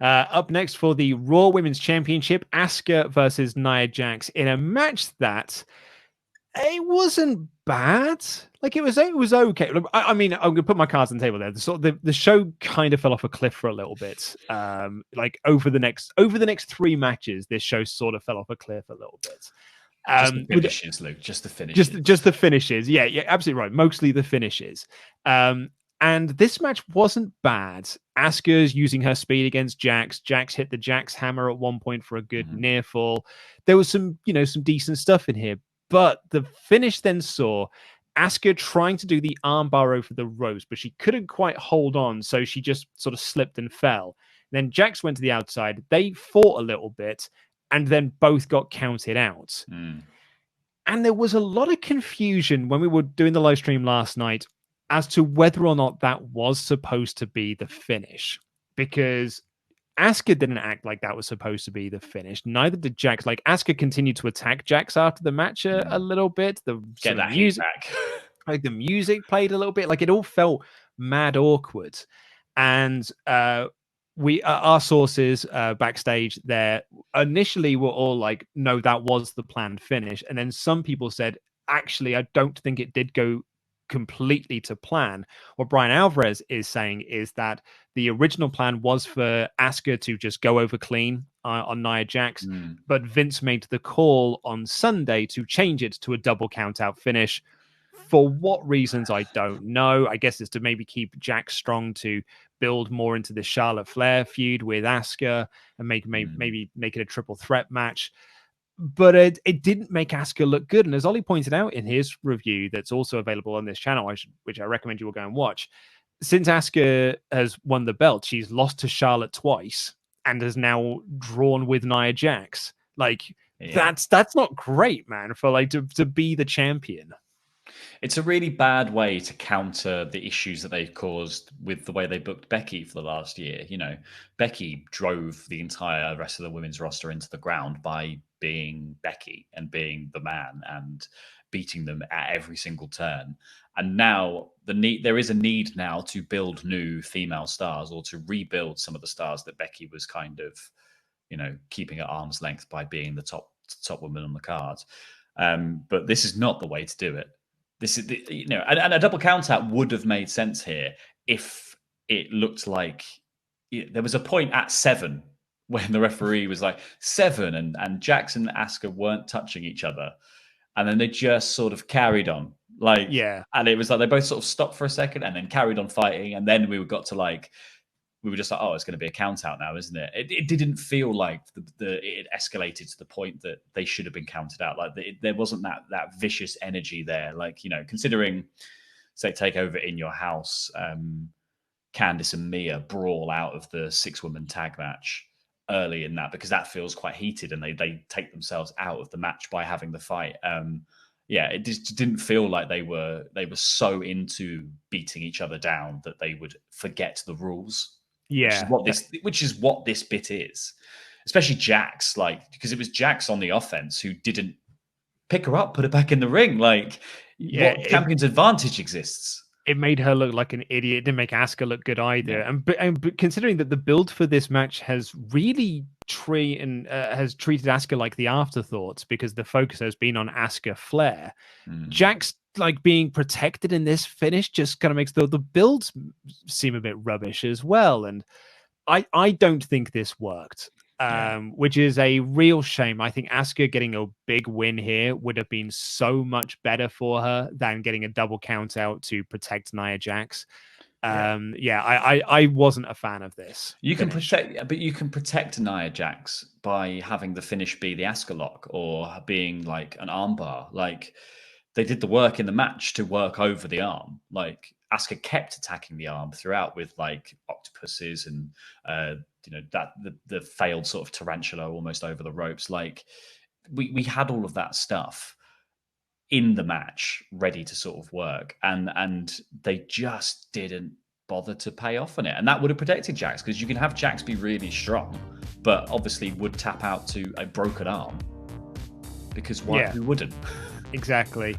Up next for the Raw Women's Championship, Asuka versus Nia Jax in a match that it wasn't bad. Like it was okay. I mean, I'm gonna put my cards on the table there. The show kind of fell off a cliff for a little bit. Like over the next 3 matches, this show sort of fell off a cliff a little bit. Just the finishes, Luke. Just the finishes. Just the finishes. Yeah, absolutely right. Mostly the finishes. And this match wasn't bad. Asuka's using her speed against Jax. Jax hit the Jax hammer at one point for a good near fall. There was some decent stuff in here. But the finish then saw Asuka trying to do the armbar over the ropes, but she couldn't quite hold on, so she just sort of slipped and fell. Then Jax went to the outside. They fought a little bit, and then both got counted out. And there was a lot of confusion when we were doing the live stream last night as to whether or not that was supposed to be the finish, because Asuka didn't act like that was supposed to be the finish. Neither did Jax. Like Asuka continued to attack Jax after the match a little bit. Get that music back. Like the music played a little bit. Like it all felt mad awkward. And our sources backstage there initially were all like, no, that was the planned finish. And then some people said, actually, I don't think it did go completely to plan. What Brian Alvarez is saying is that the original plan was for Asuka to just go over clean on Nia Jax, but Vince made the call on Sunday to change it to a double count out finish. For what reasons, I don't know. I guess it's to maybe keep Jax strong, to build more into the Charlotte Flair feud with Asuka and maybe make it a triple threat match. But it didn't make Asuka look good. And as Ollie pointed out in his review that's also available on this channel, which I recommend you will go and watch, since Asuka has won the belt, she's lost to Charlotte twice and has now drawn with Nia Jax. Like, that's not great, man, for like to be the champion. It's a really bad way to counter the issues that they've caused with the way they booked Becky for the last year. You know, Becky drove the entire rest of the women's roster into the ground by being Becky and being the man and beating them at every single turn. And now there is a need now to build new female stars, or to rebuild some of the stars that Becky was kind of, keeping at arm's length by being the top woman on the card. But this is not the way to do it. This is, and a double count out would have made sense here if it looked like there was a point at 7 when the referee was like 7 and Jax and Asuka weren't touching each other. And then they just sort of carried on. And it was like they both sort of stopped for a second and then carried on fighting. And then we were just like, oh, it's going to be a count out now, isn't it? It didn't feel like it escalated to the point that they should have been counted out. Like there wasn't that vicious energy there. Like, considering, say, Takeover in Your House, Candice and Mia brawl out of the 6-woman tag match early in that, because that feels quite heated and they take themselves out of the match by having the fight. It just didn't feel like they were so into beating each other down that they would forget the rules. Yeah, which is what this bit is, especially Jax, because it was Jax on the offense who didn't pick her up, put her back in the ring. What champion's advantage exists? It made her look like an idiot. It didn't make Asuka look good either. Yeah. And considering that the build for this match has really treated Asuka like the afterthought, because the focus has been on Asuka Flair. Jax being protected in this finish just kind of makes the builds seem a bit rubbish as well. And I don't think this worked, which is a real shame. I think Asuka getting a big win here would have been so much better for her than getting a double count out to protect Nia Jax. I wasn't a fan of this. You can protect Nia Jax by having the finish be the Asuka lock or being like an armbar. Like, they did the work in the match to work over the arm. Like, Asuka kept attacking the arm throughout with like octopuses and the failed sort of tarantula almost over the ropes. Like, we had all of that stuff in the match ready to sort of work, and they just didn't bother to pay off on it. And that would have protected Jax, because you can have Jax be really strong, but obviously would tap out to a broken arm, because who wouldn't? Exactly.